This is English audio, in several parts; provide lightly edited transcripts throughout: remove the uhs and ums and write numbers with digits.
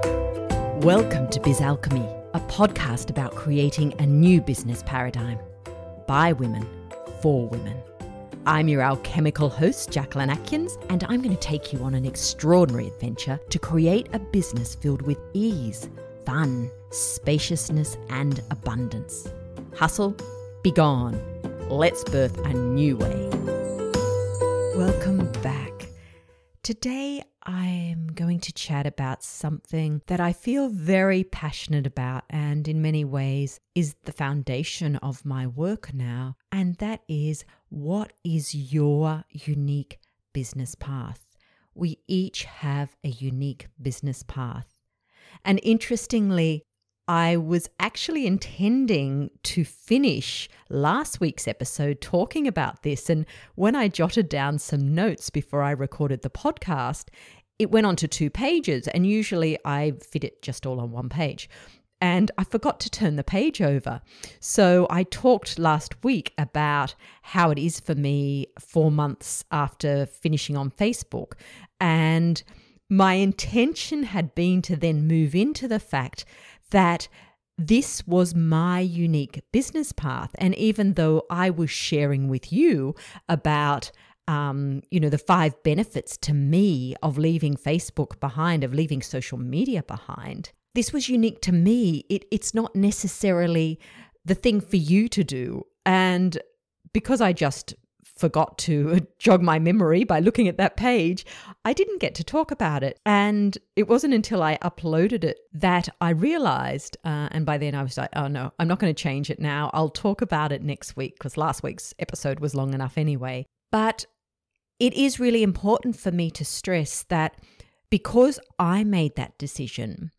Welcome to Biz Alchemy, a podcast about creating a new business paradigm by women, for women. I'm your alchemical host, Jacquelyn, and I'm going to take you on an extraordinary adventure to create a business filled with ease, fun, spaciousness, and abundance. Hustle, be gone. Let's birth a new way. Welcome back. Today, I'm going to chat about something that I feel very passionate about and in many ways is the foundation of my work now, and that is, what is your unique business path? We each have a unique business path. And interestingly, I was actually intending to finish last week's episode talking about this. And when I jotted down some notes before I recorded the podcast, it went on to 2 pages. And usually I fit it just all on 1 page. And I forgot to turn the page over. So I talked last week about how it is for me 4 months after finishing on Facebook. And my intention had been to then move into the fact that this was my unique business path. And even though I was sharing with you about, the 5 benefits to me of leaving Facebook behind, of leaving social media behind, this was unique to me. It's not necessarily the thing for you to do. And because I just forgot to jog my memory by looking at that page, I didn't get to talk about it. And it wasn't until I uploaded it that I realized, and by then I was like, oh no, I'm not going to change it now. I'll talk about it next week because last week's episode was long enough anyway. But it is really important for me to stress that because I made that decision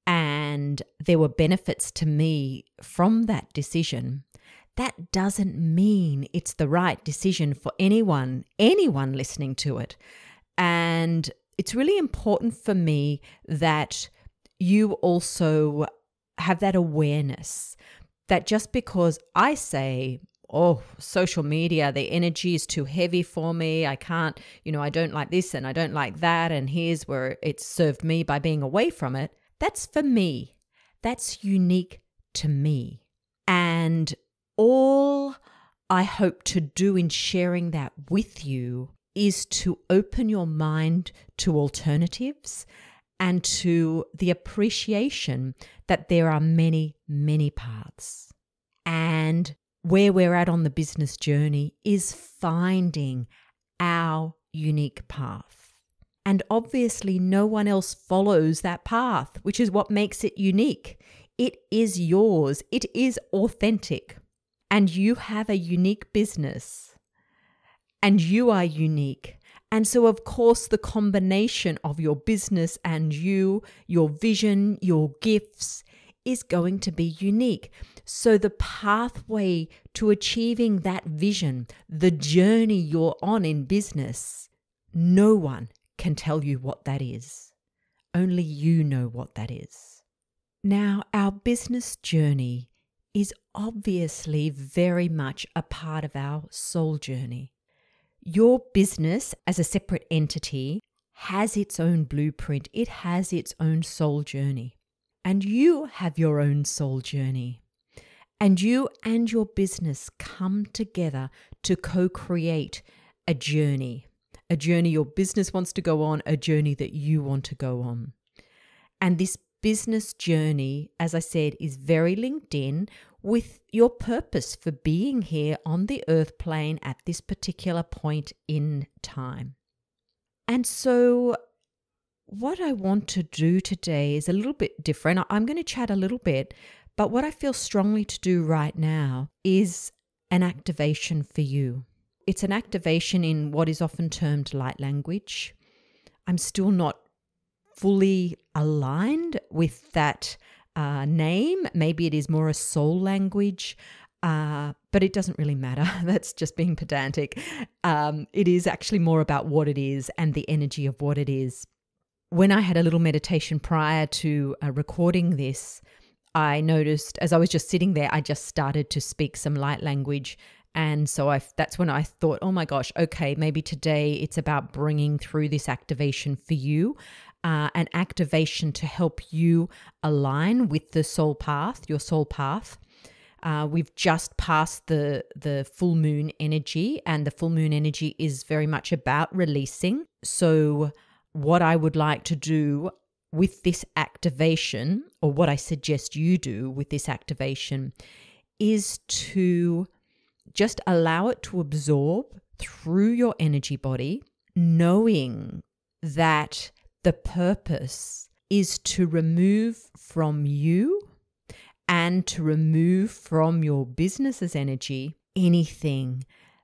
and there were benefits to me from that decision, that doesn't mean it's the right decision for anyone listening to it. And it's really important for me that you also have that awareness that just because I say, oh, social media, the energy is too heavy for me, I can't, I don't like this and I don't like that, and here's where it's served me by being away from it, that's for me. That's unique to me. And all I hope to do in sharing that with you is to open your mind to alternatives and to the appreciation that there are many, many paths. And where we're at on the business journey is finding our unique path. And obviously no one else follows that path, which is what makes it unique. It is yours. It is authentic. And you have a unique business. And you are unique. And so, of course, the combination of your business and you, your vision, your gifts is going to be unique. So the pathway to achieving that vision, the journey you're on in business, no one can tell you what that is. Only you know what that is. Now, our business journey is obviously very much a part of our soul journey. Your business as a separate entity has its own blueprint. It has its own soul journey. And you have your own soul journey. And you and your business come together to co-create a journey your business wants to go on, a journey that you want to go on. And this business journey, as I said, is very linked in with your purpose for being here on the earth plane at this particular point in time. And so what I want to do today is a little bit different. I'm going to chat a little bit, but what I feel strongly to do right now is an activation for you. It's an activation in what is often termed light language. I'm still not fully aligned with that name. Maybe it is more a soul language, but it doesn't really matter. That's just being pedantic. It is actually more about what it is and the energy of what it is. When I had a little meditation prior to recording this, I noticed as I was just sitting there, I just started to speak some light language. And so that's when I thought, oh my gosh, okay, maybe today it's about bringing through this activation for you. an activation to help you align with the soul path, your soul path. We've just passed the full moon energy, and the full moon energy is very much about releasing. So what I would like to do with this activation, or what I suggest you do with this activation, is to just allow it to absorb through your energy body, knowing that the purpose is to remove from you and to remove from your business's energy anything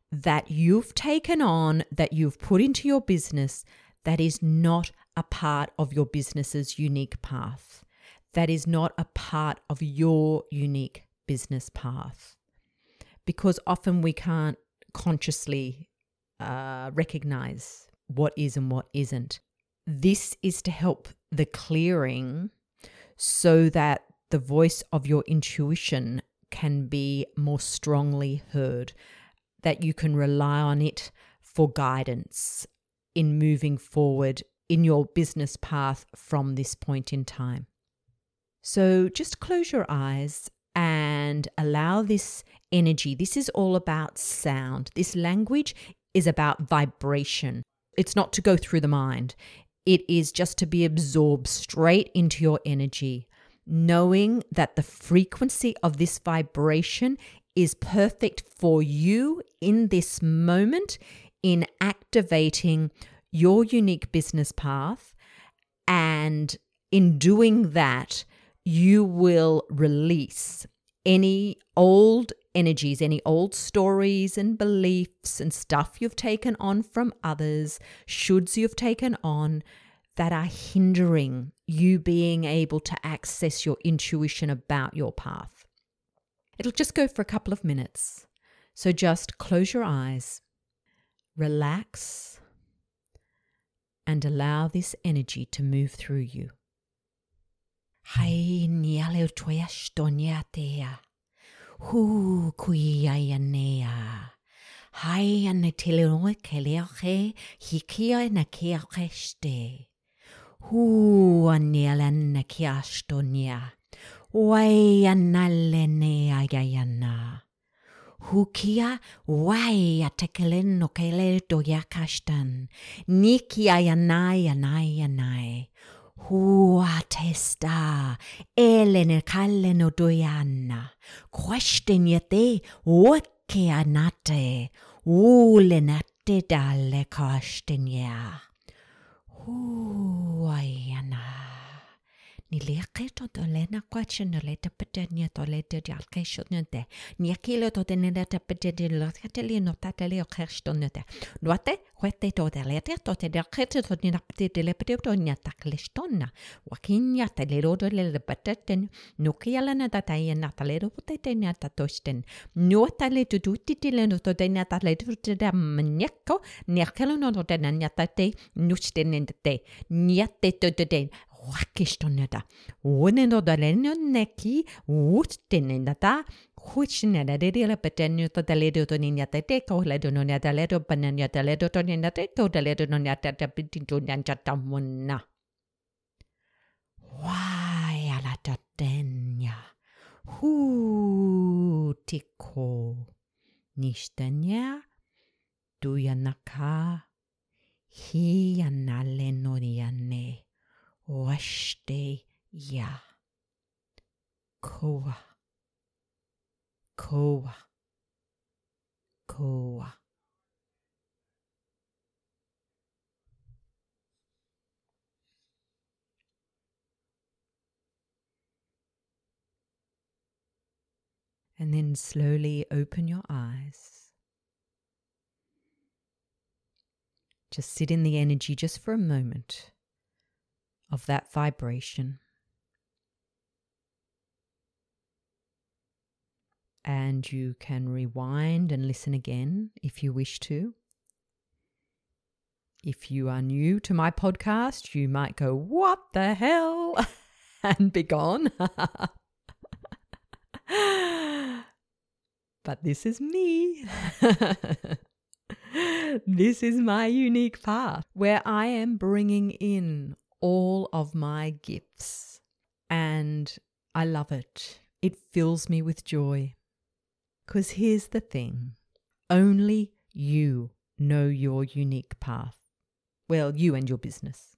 that you've taken on, that you've put into your business that is not a part of your business's unique path, that is not a part of your unique business path. Because often we can't consciously recognize what is and what isn't. This is to help the clearing so that the voice of your intuition can be more strongly heard, that you can rely on it for guidance in moving forward in your business path from this point in time. So just close your eyes and allow this energy. This is all about sound. This language is about vibration. It's not to go through the mind. It is just to be absorbed straight into your energy, knowing that the frequency of this vibration is perfect for you in this moment in activating your unique business path. And in doing that, you will release any old energies, any old stories and beliefs and stuff you've taken on from others, shoulds you've taken on, that are hindering you being able to access your intuition about your path. It'll just go for a couple of minutes. So just close your eyes, relax, and allow this energy to move through you. Hai niale toya tea. Hu kuia nea. Hai anetelo keleo hikia na keaste. Hu anielan na kiastonia. Wai analene ayayana. Hukia wai atekelen no kele doyakashtan. Niki ayanai anai. Hua testa elene kalle no doyanna. Question yete woke anate. Ulenate dalle kastenya. Huayana. Nileke to dolena question leta petenia to leta jalkeshonete. Niakilo to deneta petedi lotatelino tataleo kerstonete. Duate, huete to the letter to the delkete to dinapte de lepetonia taklestona. Wakinia talero de lepetten. Nukialana datay natalero potetenia tatosten. Nuatale to do titileno to the nataleto to the maniaco. Niakelono to the natate. Nusten in the day. Niate to the day. Wakistoneta. Wouldn't the lennon necky, woodstenata, which never did a petenu to the ledo to Ninata Teco, Ledonia the ledo, Banania the ledo to Ninateco, the ledonia tapitin to Nanchatamuna. Why alatatenia? Who tico? Nishtania? Duyanaka? He anale noriane. Washte ya. Koa. Koa. Koa. And then slowly open your eyes. Just sit in the energy just for a moment of that vibration. And you can rewind and listen again if you wish to. If you are new to my podcast, you might go, "What the hell?" and be gone. But this is me. This is my unique path where I am bringing in all of my gifts. And I love it. It fills me with joy. Because here's the thing. Only you know your unique path. Well, you and your business.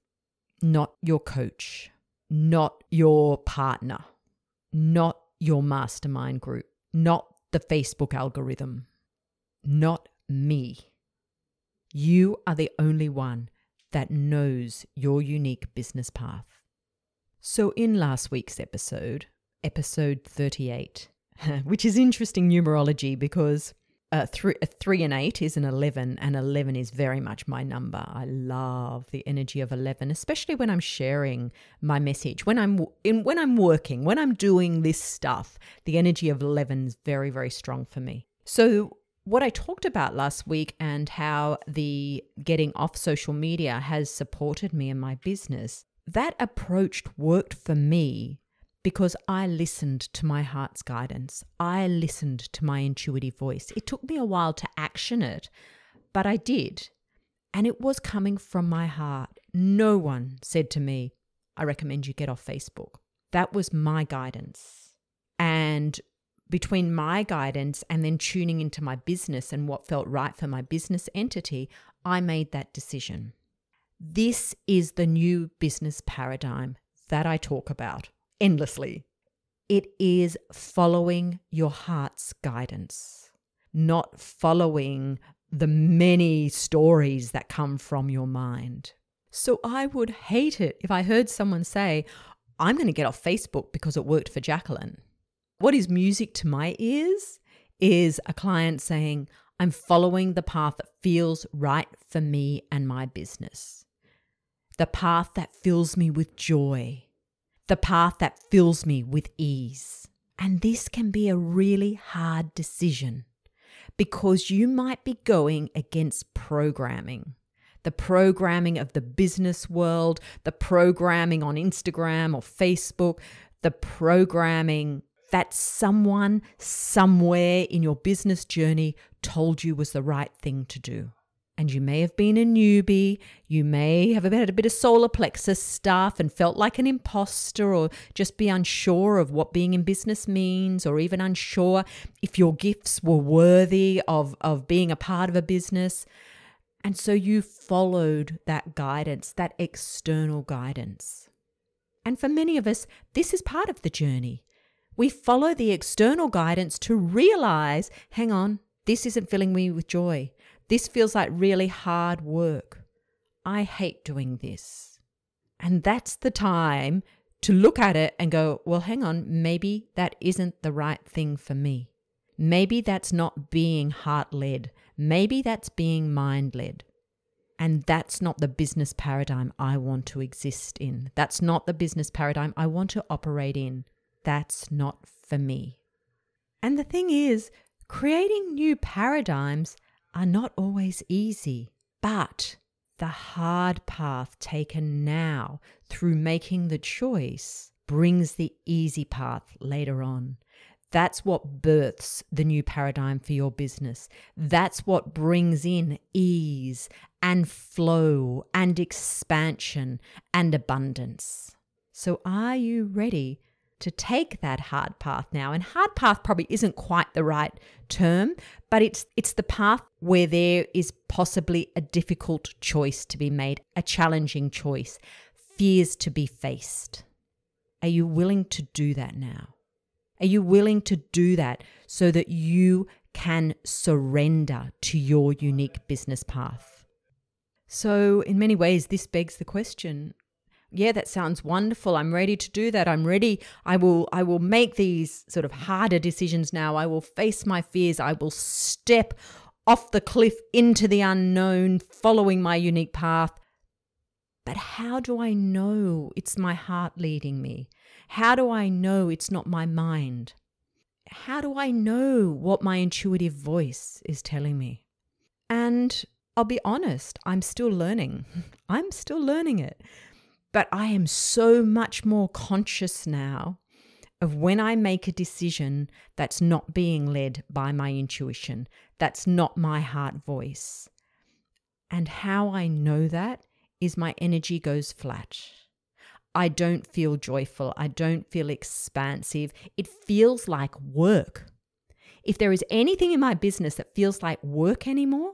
Not your coach. Not your partner. Not your mastermind group. Not the Facebook algorithm. Not me. You are the only one that knows your unique business path. So in last week's episode 38, which is interesting numerology because 3 and 8 is an 11, and 11 is very much my number. I love the energy of 11, especially when I'm sharing my message. When I'm working, when I'm doing this stuff, the energy of 11 is very, very strong for me. So what I talked about last week and how the getting off social media has supported me in my business, that approach worked for me because I listened to my heart's guidance. I listened to my intuitive voice. It took me a while to action it, but I did. And it was coming from my heart. No one said to me, I recommend you get off Facebook. That was my guidance. And between my guidance and then tuning into my business and what felt right for my business entity, I made that decision. This is the new business paradigm that I talk about endlessly. It is following your heart's guidance, not following the many stories that come from your mind. So I would hate it if I heard someone say, I'm going to get off Facebook because it worked for Jacquelyn. What is music to my ears is a client saying, I'm following the path that feels right for me and my business. The path that fills me with joy. The path that fills me with ease. And this can be a really hard decision because you might be going against programming. The programming of the business world, the programming on Instagram or Facebook, the programming that someone somewhere in your business journey told you was the right thing to do. And you may have been a newbie, you may have had a bit of solar plexus stuff and felt like an imposter or just be unsure of what being in business means or even unsure if your gifts were worthy of being a part of a business. And so you followed that guidance, that external guidance. And for many of us, this is part of the journey. We follow the external guidance to realize, hang on, this isn't filling me with joy. This feels like really hard work. I hate doing this. And that's the time to look at it and go, well, hang on, maybe that isn't the right thing for me. Maybe that's not being heart-led. Maybe that's being mind-led. And that's not the business paradigm I want to exist in. That's not the business paradigm I want to operate in. That's not for me. And the thing is, creating new paradigms are not always easy, but the hard path taken now through making the choice brings the easy path later on. That's what births the new paradigm for your business. That's what brings in ease and flow and expansion and abundance. So are you ready to take that hard path now? And hard path probably isn't quite the right term, but it's the path where there is possibly a difficult choice to be made, a challenging choice, fears to be faced. Are you willing to do that now? Are you willing to do that so that you can surrender to your unique business path? So in many ways, this begs the question, yeah, that sounds wonderful. I'm ready to do that. I'm ready. I will make these sort of harder decisions now. I will face my fears. I will step off the cliff into the unknown, following my unique path. But how do I know it's my heart leading me? How do I know it's not my mind? How do I know what my intuitive voice is telling me? And I'll be honest, I'm still learning. I'm still learning it. But I am so much more conscious now of when I make a decision that's not being led by my intuition, that's not my heart voice. And how I know that is my energy goes flat. I don't feel joyful. I don't feel expansive. It feels like work. If there is anything in my business that feels like work anymore,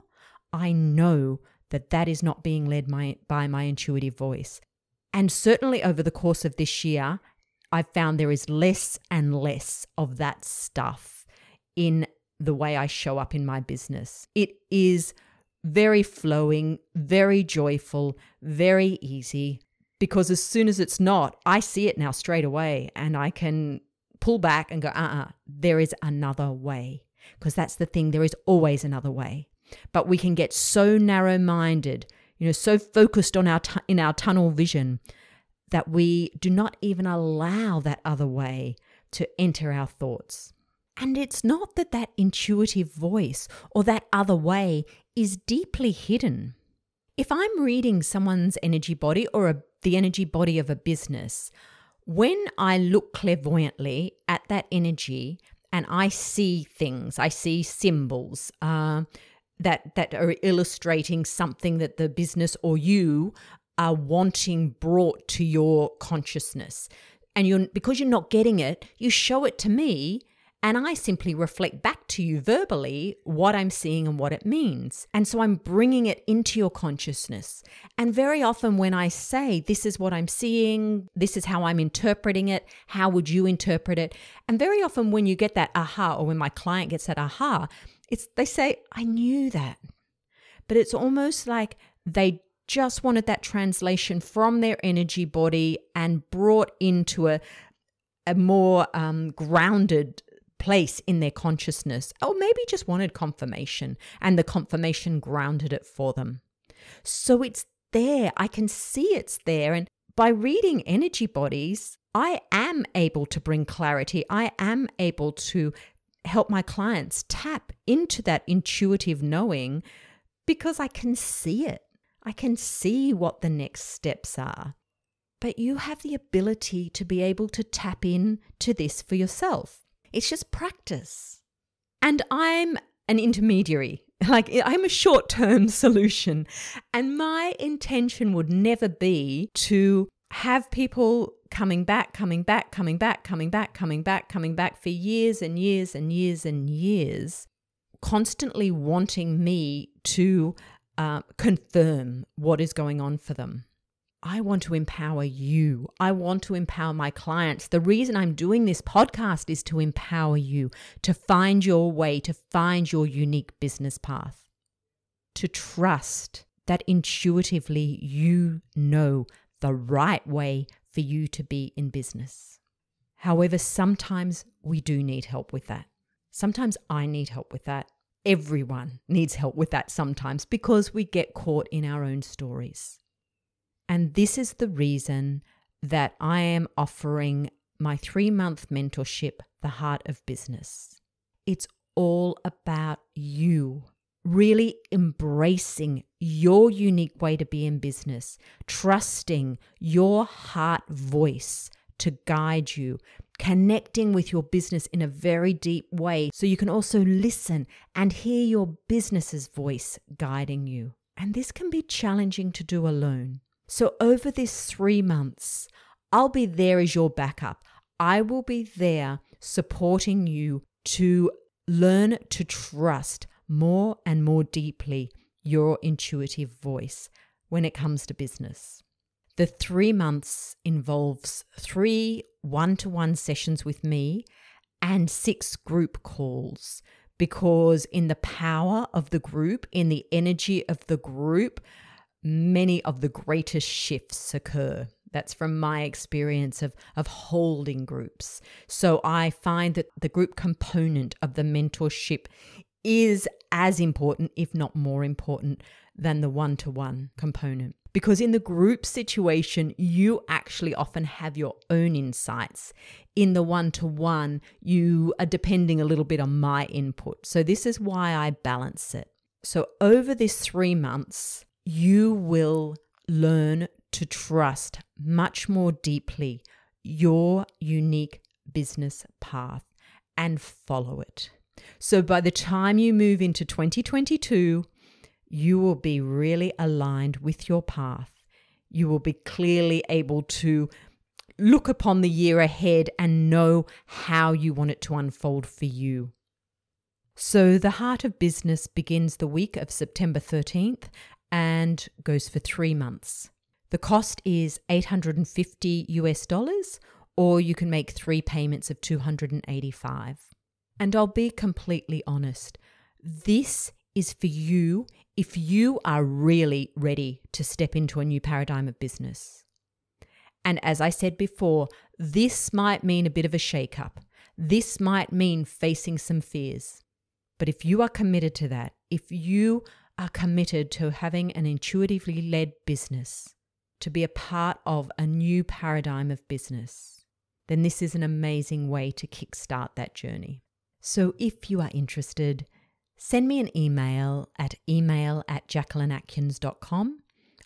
I know that that is not being led by my intuitive voice. And certainly over the course of this year, I've found there is less and less of that stuff in the way I show up in my business. It is very flowing, very joyful, very easy, because as soon as it's not, I see it now straight away and I can pull back and go, there is another way. Because that's the thing, there is always another way. But we can get so narrow-minded, so focused on in our tunnel vision that we do not even allow that other way to enter our thoughts. And it's not that intuitive voice or that other way is deeply hidden. If I'm reading someone's energy body or the energy body of a business, when I look clairvoyantly at that energy and I see things, I see symbols that are illustrating something that the business or you are wanting brought to your consciousness. And because you're not getting it, you show it to me and I simply reflect back to you verbally what I'm seeing and what it means. And so I'm bringing it into your consciousness. And very often when I say, this is what I'm seeing, this is how I'm interpreting it, how would you interpret it? And very often when you get that aha, or when my client gets that aha, they say, I knew that. But it's almost like they just wanted that translation from their energy body and brought into a more grounded place in their consciousness, or maybe just wanted confirmation, and the confirmation grounded it for them. So it's there. I can see it's there. And by reading energy bodies, I am able to bring clarity. I am able to help my clients tap into that intuitive knowing because I can see it. I can see what the next steps are. But you have the ability to be able to tap in to this for yourself. It's just practice. And I'm an intermediary. I'm a short-term solution. And my intention would never be to have people coming back for years and years and years and years, constantly wanting me to confirm what is going on for them. I want to empower you. I want to empower my clients. The reason I'm doing this podcast is to empower you to find your way, to find your unique business path, to trust that intuitively you know the right way for you to be in business. However, sometimes we do need help with that. Sometimes I need help with that. Everyone needs help with that sometimes because we get caught in our own stories. And this is the reason that I am offering my 3-month mentorship, The Heart of Business. It's all about you really embracing your unique way to be in business, trusting your heart voice to guide you, connecting with your business in a very deep way so you can also listen and hear your business's voice guiding you. And this can be challenging to do alone. So over this 3 months, I'll be there as your backup. I will be there supporting you to learn to trust more and more deeply your intuitive voice when it comes to business. The 3 months involves 3 one-to-one sessions with me and 6 group calls, because in the power of the group, in the energy of the group, many of the greatest shifts occur. That's from my experience of holding groups. So I find that the group component of the mentorship is as important, if not more important, than the one-to-one component. Because in the group situation, you actually often have your own insights. In the one-to-one, you are depending a little bit on my input. So this is why I balance it. So over this 3 months, you will learn to trust much more deeply your unique business path and follow it. So by the time you move into 2022, you will be really aligned with your path. You will be clearly able to look upon the year ahead and know how you want it to unfold for you. So the Heart of Business begins the week of September 13th and goes for 3 months. The cost is $850 or you can make 3 payments of $285. And I'll be completely honest, this is for you if you are really ready to step into a new paradigm of business. And as I said before, this might mean a bit of a shake-up. This might mean facing some fears. But if you are committed to that, if you are committed to having an intuitively led business, to be a part of a new paradigm of business, then this is an amazing way to kickstart that journey. So if you are interested, send me an email at email@jacquelynatkins.com.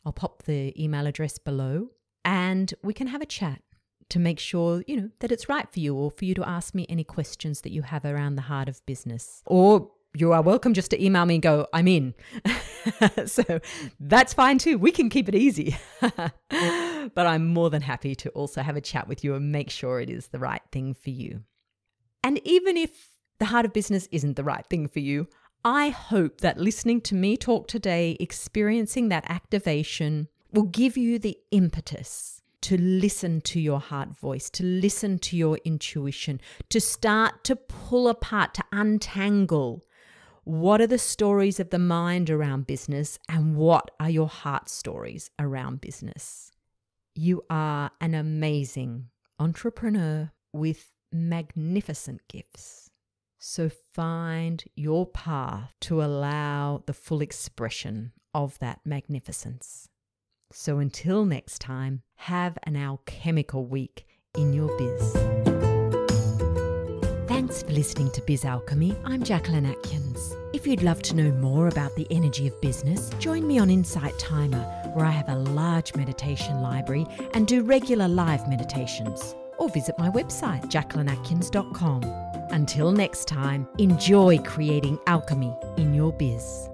I'll pop the email address below and we can have a chat to make sure, that it's right for you, or for you to ask me any questions that you have around the heart of business. Or you are welcome just to email me and go, I'm in. So that's fine too. We can keep it easy. But I'm more than happy to also have a chat with you and make sure it is the right thing for you. And even if the heart of business isn't the right thing for you, I hope that listening to me talk today, experiencing that activation, will give you the impetus to listen to your heart voice, to listen to your intuition, to start to pull apart, to untangle what are the stories of the mind around business and what are your heart stories around business. You are an amazing entrepreneur with magnificent gifts. So find your path to allow the full expression of that magnificence. So until next time, have an alchemical week in your biz. Thanks for listening to Biz Alchemy. I'm Jacquelyn Atkins. If you'd love to know more about the energy of business, join me on Insight Timer, where I have a large meditation library and do regular live meditations. Or visit my website, jacquelynatkins.com. Until next time, enjoy creating alchemy in your biz.